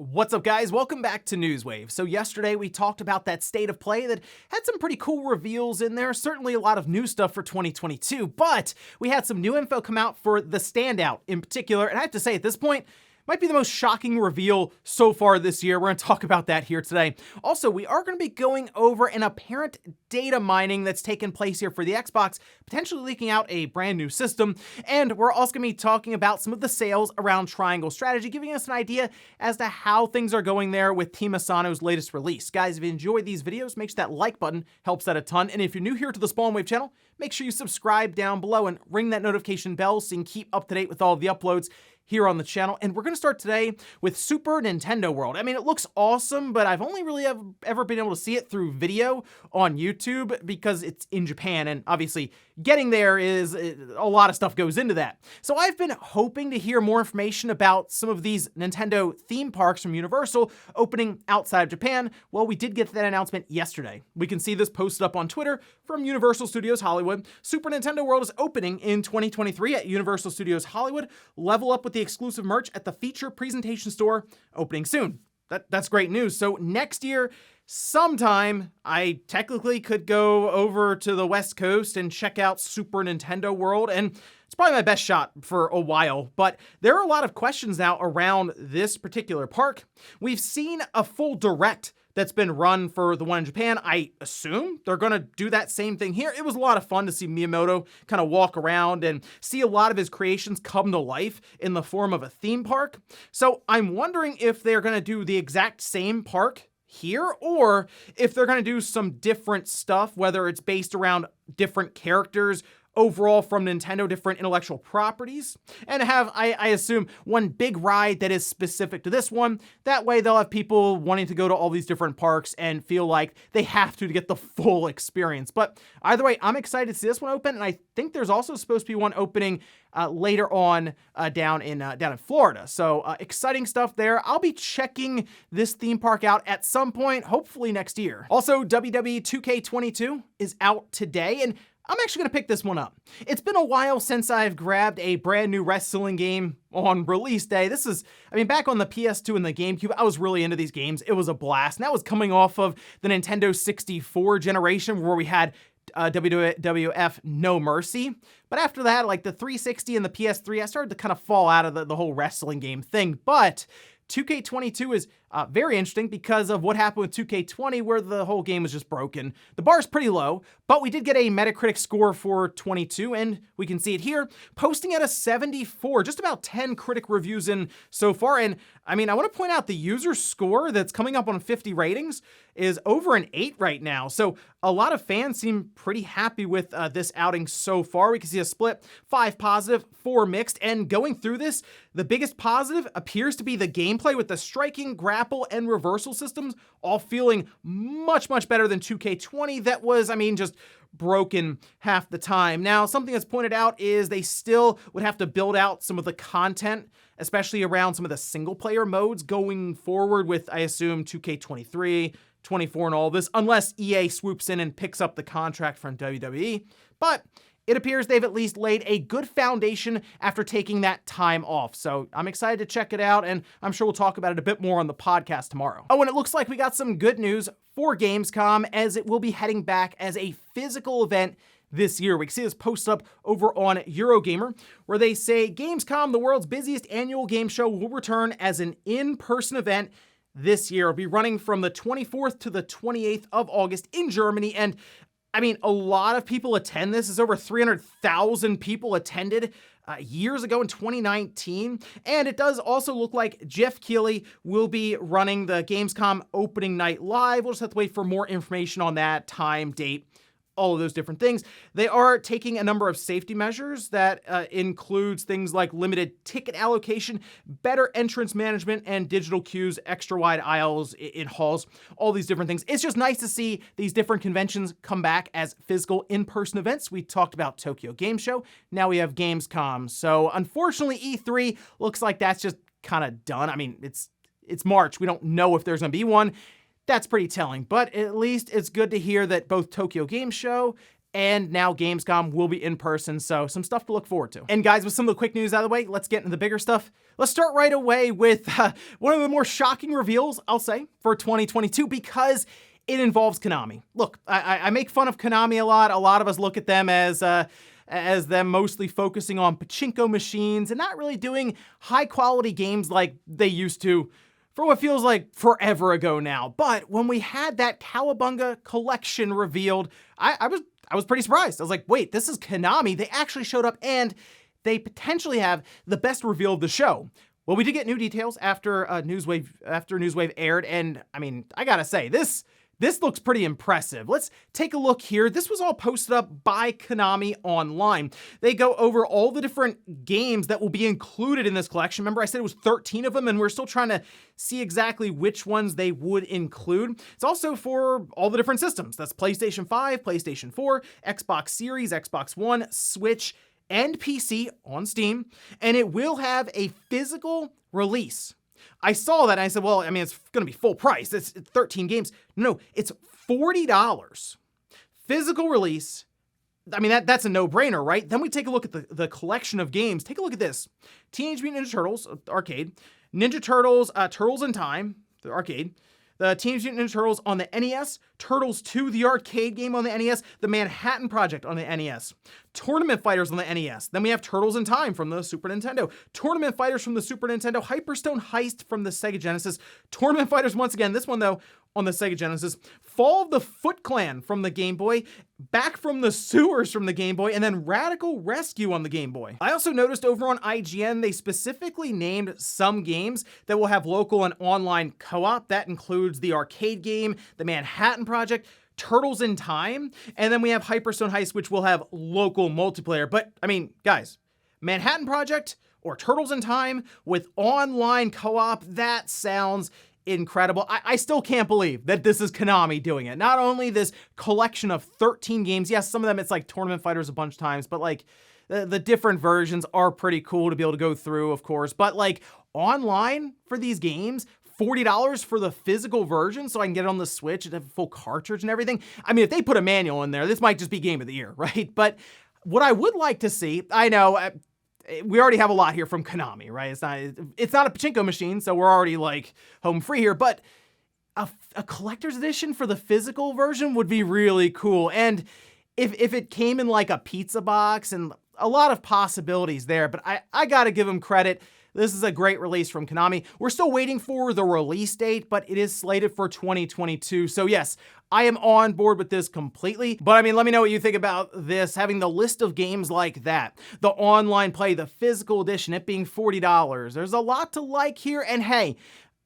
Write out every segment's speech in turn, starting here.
What's up, guys? Welcome back to Newswave. So yesterday we talked about that state of play that had some pretty cool reveals in there, certainly a lot of new stuff for 2022, but we had some new info come out for the standout in particular, and I have to say at this point, might be the most shocking reveal so far this year. We're going to talk about that here today. Also, we are going to be going over an apparent data mining that's taken place here for the Xbox, potentially leaking out a brand new system. And we're also going to be talking about some of the sales around Triangle Strategy, giving us an idea as to how things are going there with Team Asano's latest release. Guys, if you enjoyed these videos, make sure that like button helps out a ton. And if you're new here to the Spawn Wave channel, make sure you subscribe down below and ring that notification bell so you can keep up to date with all of the uploads here on the channel. And we're going to start today with Super Nintendo World. I mean, it looks awesome, but I've only really ever been able to see it through video on YouTube because it's in Japan, and obviously getting there is a lot of stuff goes into that. So I've been hoping to hear more information about some of these Nintendo theme parks from Universal opening outside of Japan. Well, we did get that announcement yesterday. We can see this posted up on Twitter from Universal Studios Hollywood. Super Nintendo World is opening in 2023 at Universal Studios Hollywood. Level up with the exclusive merch at the feature presentation store opening soon. That's great news. So next year, sometime, I technically could go over to the West Coast and check out Super Nintendo World, and it's probably my best shot for a while, but there are a lot of questions now around this particular park. We've seen a full direct that's been run for the one in Japan. I assume they're going to do that same thing here. It was a lot of fun to see Miyamoto kind of walk around and see a lot of his creations come to life in the form of a theme park. So I'm wondering if they're going to do the exact same park here, or if they're going to do some different stuff, whether it's based around different characters overall from Nintendo, different intellectual properties, and have, I assume, one big ride that is specific to this one. That way they'll have people wanting to go to all these different parks and feel like they have to get the full experience. But either way, I'm excited to see this one open, and I think there's also supposed to be one opening later on down in Florida. So exciting stuff there. I'll be checking this theme park out at some point, hopefully next year. Also, WWE 2K22 is out today, and I'm actually going to pick this one up. It's been a while since I've grabbed a brand new wrestling game on release day. This is, back on the PS2 and the GameCube, I was really into these games. It was a blast. And that was coming off of the Nintendo 64 generation where we had WWF No Mercy. But after that, like the 360 and the PS3, I started to kind of fall out of the whole wrestling game thing. But 2K22 is very interesting because of what happened with 2K20, where the whole game was just broken. The bar is pretty low, but we did get a Metacritic score for 22, and we can see it here, posting at a 74, just about 10 critic reviews in so far. And I want to point out the user score that's coming up on 50 ratings is over an 8 right now. So a lot of fans seem pretty happy with this outing so far. We can see a split, 5 positive, 4 mixed, and going through this, the biggest positive appears to be the gameplay with the striking, grapple, and reversal systems all feeling much, much better than 2K20. That was, just broken half the time. Now, something that's pointed out is they still would have to build out some of the content, especially around some of the single player modes going forward with, I assume, 2K23, 24 and all this, unless EA swoops in and picks up the contract from WWE. But it appears they've at least laid a good foundation after taking that time off. So I'm excited to check it out, and I'm sure we'll talk about it a bit more on the podcast tomorrow. Oh, and it looks like we got some good news for Gamescom, as it will be heading back as a physical event this year. We can see this posted up over on Eurogamer, where they say Gamescom, the world's busiest annual game show, will return as an in-person event this year. It'll be running from the 24th to the 28th of August in Germany, and a lot of people attend this. It's over 300,000 people attended years ago in 2019. And it does also look like Jeff Keighley will be running the Gamescom opening night live. We'll just have to wait for more information on that, time, date, all of those different things. They are taking a number of safety measures that includes things like limited ticket allocation, better entrance management, and digital queues, extra wide aisles in halls, all these different things. It's just nice to see these different conventions come back as physical in-person events. We talked about Tokyo Game Show. Now we have Gamescom. So unfortunately, E3 looks like that's just kind of done. It's March. We don't know if there's going to be one. That's pretty telling, but at least it's good to hear that both Tokyo Game Show and now Gamescom will be in person, so some stuff to look forward to. And guys, with some of the quick news out of the way, let's get into the bigger stuff. Let's start right away with one of the more shocking reveals, I'll say, for 2022, because it involves Konami. Look, I make fun of Konami a lot. A lot of us look at them as them mostly focusing on pachinko machines and not really doing high-quality games like they used to for what feels like forever ago now. But when we had that Cowabunga collection revealed, I was pretty surprised. I was like, wait, this is Konami. They actually showed up and they potentially have the best reveal of the show. Well, we did get new details after Newswave aired, and I mean, I gotta say, this looks pretty impressive. Let's take a look here. This was all posted up by Konami online. They go over all the different games that will be included in this collection. Remember, I said it was 13 of them, and we're still trying to see exactly which ones they would include. It's also for all the different systems. That's PlayStation 5, PlayStation 4, Xbox Series, Xbox One, Switch, and PC on Steam. And it will have a physical release. I saw that and I said, well, I mean, it's going to be full price. It's 13 games. No, it's $40. Physical release. I mean, that's a no-brainer, right? Then we take a look at the collection of games. Take a look at this. Teenage Mutant Ninja Turtles, arcade. Ninja Turtles, Turtles in Time, the arcade. The Teenage Mutant Ninja Turtles on the NES, Turtles 2, the arcade game on the NES, the Manhattan Project on the NES, Tournament Fighters on the NES. Then we have Turtles in Time from the Super Nintendo, Tournament Fighters from the Super Nintendo, Hyperstone Heist from the Sega Genesis, Tournament Fighters once again, this one though, on the Sega Genesis, Fall of the Foot Clan from the Game Boy, Back from the Sewers from the Game Boy, and then Radical Rescue on the Game Boy. I also noticed over on IGN, they specifically named some games that will have local and online co-op. That includes the arcade game, the Manhattan Project, Turtles in Time, and then we have Hyperstone Heist, which will have local multiplayer. But, I mean, guys, Manhattan Project or Turtles in Time with online co-op, that sounds incredible. I still can't believe that this is Konami doing it. Not only this collection of 13 games, yes, some of them it's like Tournament Fighters a bunch of times, but like the different versions are pretty cool to be able to go through, of course. But like online for these games, $40 for the physical version so I can get it on the Switch and have a full cartridge and everything. I mean, if they put a manual in there, this might just be Game of the Year, right? But what I would like to see, I know we already have a lot here from Konami, right? It's not a pachinko machine, so we're already like home free here, but a collector's edition for the physical version would be really cool. And if it came in like a pizza box, and a lot of possibilities there, but I gotta give them credit. This is a great release from Konami. We're still waiting for the release date, but it is slated for 2022. So yes, I am on board with this completely. But I mean, let me know what you think about this, having the list of games like that. The online play, the physical edition, it being $40. There's a lot to like here. And hey,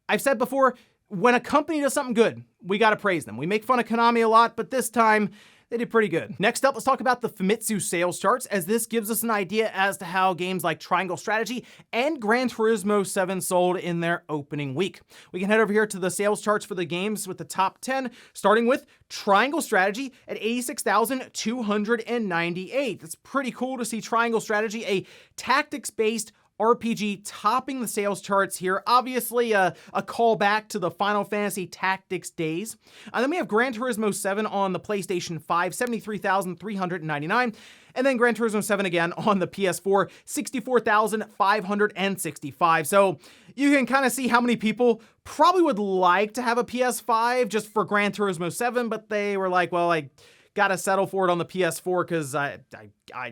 I've said before, when a company does something good, we gotta praise them. We make fun of Konami a lot, but this time, they did pretty good. Next up, let's talk about the Famitsu sales charts, as this gives us an idea as to how games like Triangle Strategy and Gran Turismo 7 sold in their opening week. We can head over here to the sales charts for the games with the top 10, starting with Triangle Strategy at 86,298. That's pretty cool to see Triangle Strategy, a tactics-based RPG, topping the sales charts here. Obviously, a callback to the Final Fantasy Tactics days. And then we have Gran Turismo 7 on the PlayStation 5, 73,399. And then Gran Turismo 7 again on the PS4, 64,565. So you can kind of see how many people probably would like to have a PS5 just for Gran Turismo 7, but they were like, well, I gotta settle for it on the PS4 because I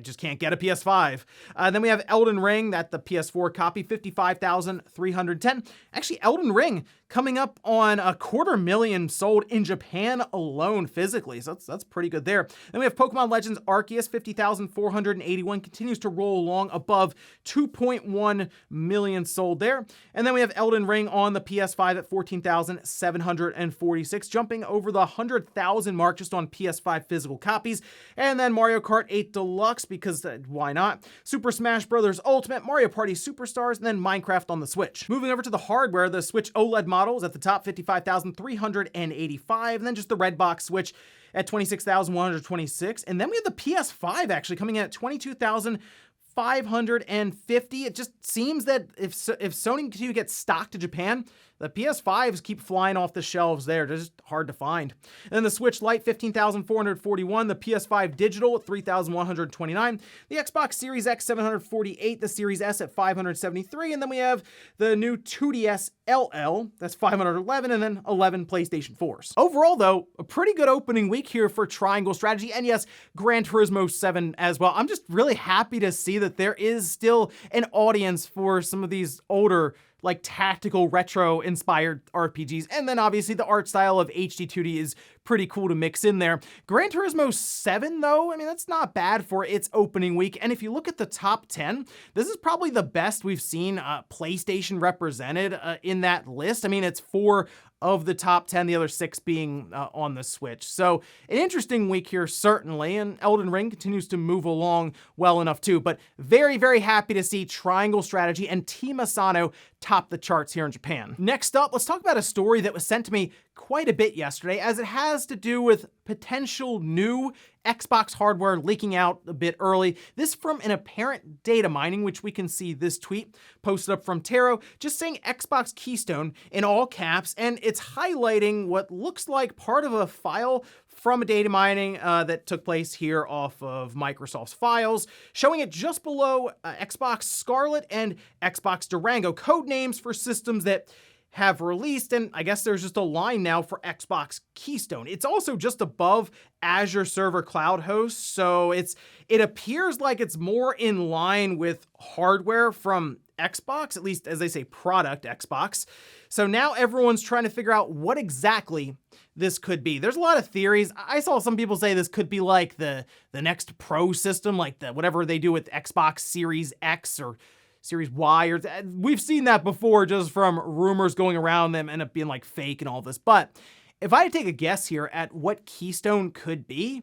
just can't get a PS5. Then we have Elden Ring, that the PS4 copy, 55,310. Actually, Elden Ring coming up on 250,000 sold in Japan alone physically, so that's pretty good there. Then we have Pokemon Legends Arceus, 50,481, continues to roll along above 2.1 million sold there. And then we have Elden Ring on the PS5 at 14,746, jumping over the 100,000 mark just on PS5 physical copies. And then Mario Kart 8 Deluxe, because why not? Super Smash Bros. Ultimate, Mario Party Superstars, and then Minecraft on the Switch. Moving over to the hardware, the Switch OLED model is at the top, 55,385, and then just the red box Switch at 26,126. And then we have the PS5 actually coming in at 22,550. It just seems that if Sony continues to get stock to Japan, the PS5s keep flying off the shelves there. They're just hard to find. And then the Switch Lite, $15,441. The PS5 Digital at $3,129. The Xbox Series X, $748. The Series S at $573. And then we have the new 2DS LL, that's $511, and then 11 PlayStation 4s. Overall, though, a pretty good opening week here for Triangle Strategy, and yes, Gran Turismo 7 as well. I'm just really happy to see that there is still an audience for some of these older, like tactical retro inspired RPGs. And then obviously the art style of HD2D is pretty cool to mix in there. Gran Turismo 7 though, I mean, that's not bad for its opening week. And if you look at the top 10, this is probably the best we've seen PlayStation represented in that list. I mean, it's 4 of the top 10, the other 6 being on the Switch. So an interesting week here, certainly, and Elden Ring continues to move along well enough too, but very, very happy to see Triangle Strategy and Team Asano top the charts here in Japan. Next up, let's talk about a story that was sent to me quite a bit yesterday, as it has to do with potential new Xbox hardware leaking out a bit early. This from an apparent data mining, which we can see this tweet posted up from Taro, just saying Xbox Keystone in all caps, and it's highlighting what looks like part of a file from a data mining that took place here off of Microsoft's files, showing it just below Xbox Scarlet and Xbox Durango, code names for systems that have released, and I guess there's just a line now for Xbox Keystone. It's also just above Azure Server Cloud Host, so it appears like it's more in line with hardware from Xbox, at least as they say, product Xbox. So now everyone's trying to figure out what exactly this could be. There's a lot of theories. I saw some people say this could be like the next Pro system, like whatever they do with Xbox Series X or Series Y, or we've seen that before just from rumors going around them end up being like fake and all this. But if I had to take a guess here at what Keystone could be,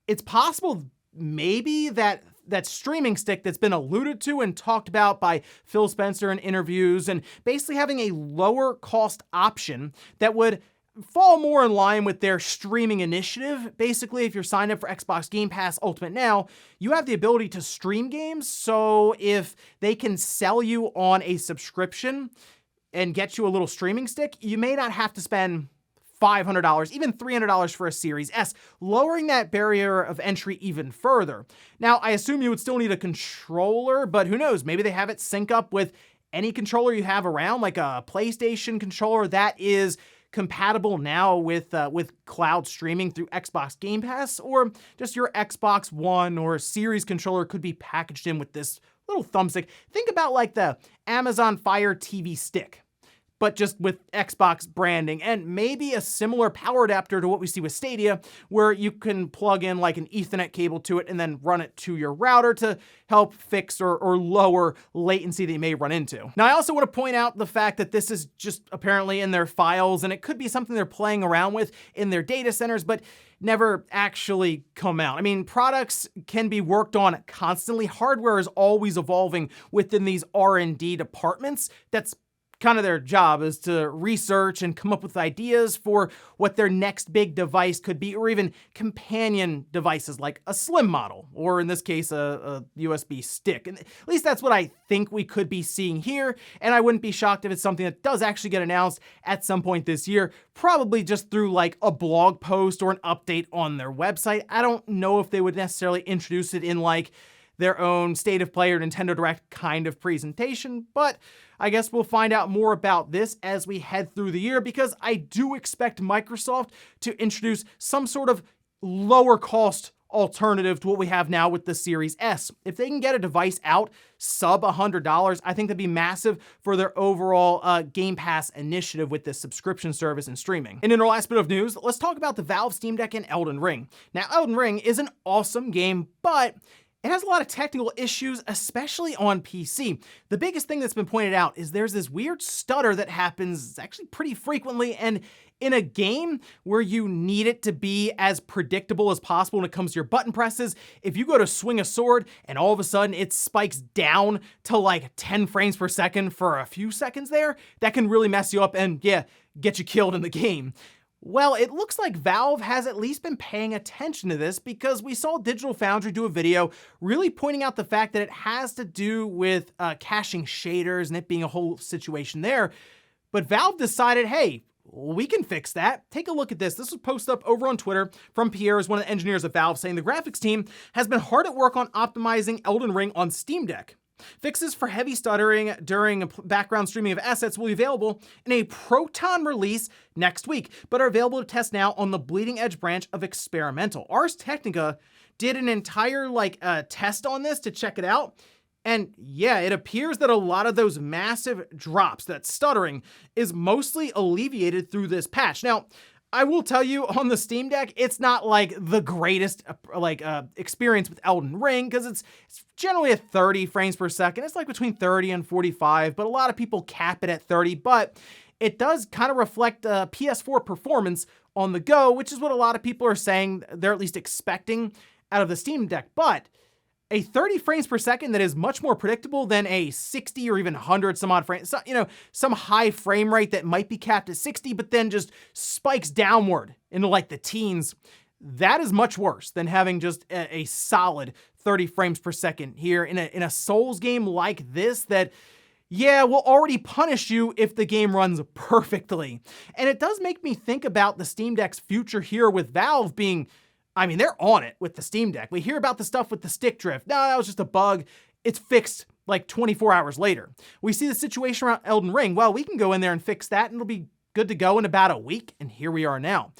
it's possible maybe that streaming stick that's been alluded to and talked about by Phil Spencer in interviews, and basically having a lower cost option that would fall more in line with their streaming initiative. Basically, if you're signed up for Xbox Game Pass Ultimate now, you have the ability to stream games. So if they can sell you on a subscription and get you a little streaming stick, you may not have to spend $500, even $300 for a Series S, lowering that barrier of entry even further. Now, I assume you would still need a controller, but who knows? Maybe they have it sync up with any controller you have around, like a PlayStation controller that is compatible now with cloud streaming through Xbox Game Pass, or just your Xbox One or Series controller could be packaged in with this little thumbstick. Think about like the Amazon Fire TV stick, but just with Xbox branding, and maybe a similar power adapter to what we see with Stadia, where you can plug in like an Ethernet cable to it and then run it to your router to help fix or lower latency that you may run into. Now, I also want to point out the fact that this is just apparently in their files, and it could be something they're playing around with in their data centers, but never actually come out. I mean, products can be worked on constantly. Hardware is always evolving within these R&D departments. That's kind of their job, is to research and come up with ideas for what their next big device could be, or even companion devices like a slim model, or in this case, a USB stick. And at least that's what I think we could be seeing here. And I wouldn't be shocked if it's something that does actually get announced at some point this year, probably just through like a blog post or an update on their website. I don't know if they would necessarily introduce it in like their own State of Play or Nintendo Direct kind of presentation, but I guess we'll find out more about this as we head through the year, because I do expect Microsoft to introduce some sort of lower cost alternative to what we have now with the Series S. If they can get a device out sub $100, I think that'd be massive for their overall Game Pass initiative with this subscription service and streaming. And in our last bit of news, let's talk about the Valve Steam Deck and Elden Ring. Now, Elden Ring is an awesome game, but it has a lot of technical issues, especially on PC. The biggest thing that's been pointed out is there's this weird stutter that happens actually pretty frequently, and in a game where you need it to be as predictable as possible when it comes to your button presses, if you go to swing a sword and all of a sudden it spikes down to like 10 frames per second for a few seconds there, that can really mess you up and, yeah, get you killed in the game. Well, it looks like Valve has at least been paying attention to this, because we saw Digital Foundry do a video really pointing out the fact that it has to do with caching shaders and it being a whole situation there. But Valve decided, hey, we can fix that. Take a look at this. This was posted up over on Twitter from Pierre, who's one of the engineers at Valve, saying the graphics team has been hard at work on optimizing Elden Ring on Steam Deck. Fixes for heavy stuttering during background streaming of assets will be available in a Proton release next week, but are available to test now on the bleeding edge branch of Experimental. Ars Technica did an entire test on this to check it out. And yeah, it appears that a lot of those massive drops, that stuttering, is mostly alleviated through this patch. Now, I will tell you, on the Steam Deck, it's not like the greatest experience with Elden Ring, because it's generally at 30 frames per second. It's like between 30 and 45, but a lot of people cap it at 30. But it does kind of reflect PS4 performance on the go, which is what a lot of people are saying they're at least expecting out of the Steam Deck. But a 30 frames per second that is much more predictable than a 60 or even 100 some odd frames, some high frame rate that might be capped at 60, but then just spikes downward into like the teens. That is much worse than having just a solid 30 frames per second here in a Souls game like this that, yeah, will already punish you if the game runs perfectly. And it does make me think about the Steam Deck's future here, with Valve being, I mean, they're on it with the Steam Deck. We hear about the stuff with the stick drift. No, that was just a bug. It's fixed like 24 hours later. We see the situation around Elden Ring. Well, we can go in there and fix that and it'll be good to go in about a week. And here we are now.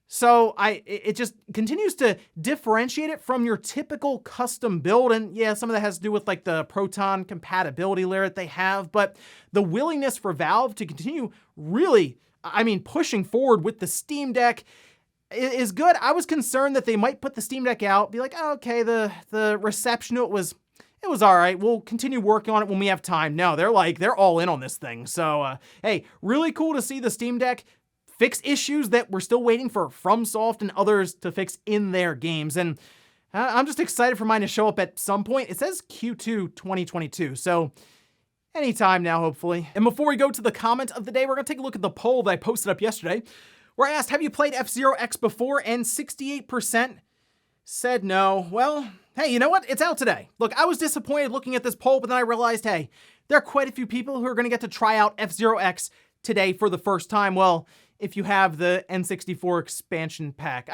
So it just continues to differentiate it from your typical custom build. And yeah, some of that has to do with like the Proton compatibility layer that they have, but the willingness for Valve to continue really, pushing forward with the Steam Deck is good. I was concerned that they might put the Steam Deck out, be like, oh, okay, the reception, it was all right. We'll continue working on it when we have time. No, they're all in on this thing. So, hey, really cool to see the Steam Deck fix issues that we're still waiting for FromSoft and others to fix in their games. And I'm just excited for mine to show up at some point. It says Q2 2022. So anytime now, hopefully. And before we go to the comment of the day, we're going to take a look at the poll that I posted up yesterday, where I asked, have you played F-Zero X before? And 68% said no. Well, hey, you know what? It's out today. Look, I was disappointed looking at this poll, but then I realized, hey, there are quite a few people who are going to get to try out F-Zero X today for the first time. Well, if you have the N64 expansion pack.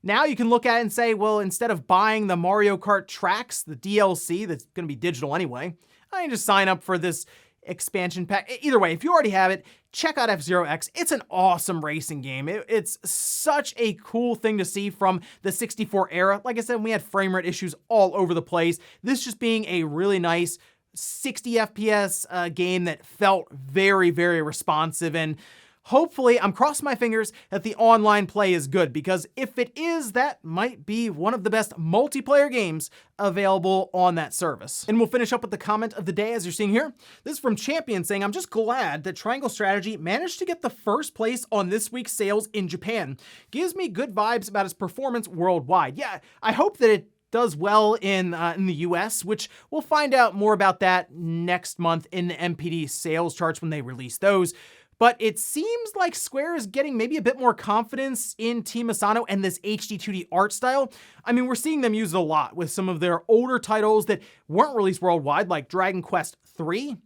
Now you can look at it and say, well, instead of buying the Mario Kart tracks, the DLC that's going to be digital anyway, I can just sign up for this expansion pack. Either way, if you already have it, check out F-Zero X. It's an awesome racing game. It's such a cool thing to see from the 64 era. Like I said, we had frame rate issues all over the place. This just being a really nice 60 FPS game that felt very, very responsive. And hopefully, I'm crossing my fingers that the online play is good, because if it is, that might be one of the best multiplayer games available on that service. And we'll finish up with the comment of the day, as you're seeing here. This is from Champion saying, I'm just glad that Triangle Strategy managed to get the first place on this week's sales in Japan. Gives me good vibes about its performance worldwide. Yeah, I hope that it does well in the US, which we'll find out more about that next month in the MPD sales charts when they release those. But it seems like Square is getting maybe a bit more confidence in Team Asano and this HD 2D art style. We're seeing them use it a lot with some of their older titles that weren't released worldwide, like Dragon Quest III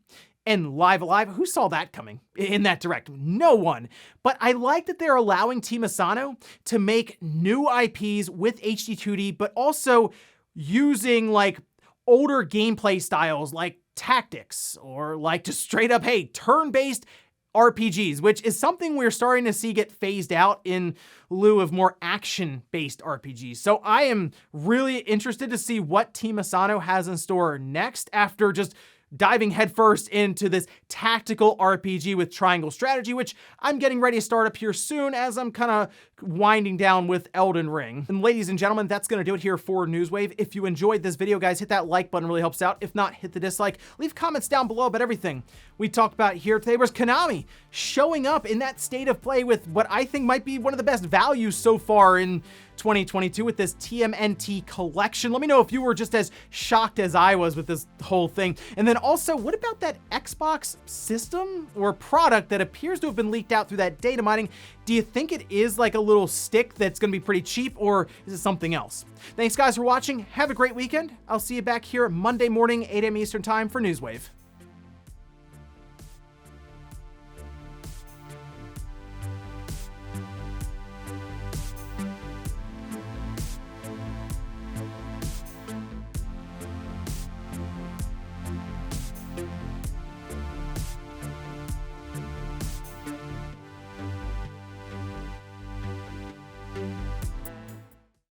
and Live Alive. Who saw that coming in that direct? No one. But I like that they're allowing Team Asano to make new IPs with HD 2D, but also using like older gameplay styles like tactics, or like just straight up, hey, turn-based RPGs, which is something we're starting to see get phased out in lieu of more action-based RPGs. So I am really interested to see what Team Asano has in store next, after just diving headfirst into this tactical RPG with Triangle Strategy, which I'm getting ready to start up here soon as I'm kind of winding down with Elden Ring. And ladies and gentlemen, that's going to do it here for Newswave. If you enjoyed this video, guys, hit that like button, really helps out. If not, hit the dislike. Leave comments down below about everything we talked about here today. Was Konami showing up in that state of play with what I think might be one of the best values so far in 2022 with this TMNT collection. Let me know if you were just as shocked as I was with this whole thing. And then also, what about that Xbox system or product that appears to have been leaked out through that data mining? Do you think it is like a little stick that's going to be pretty cheap, or is it something else? Thanks guys for watching. Have a great weekend. I'll see you back here Monday morning, 8 a.m. Eastern time for Newswave.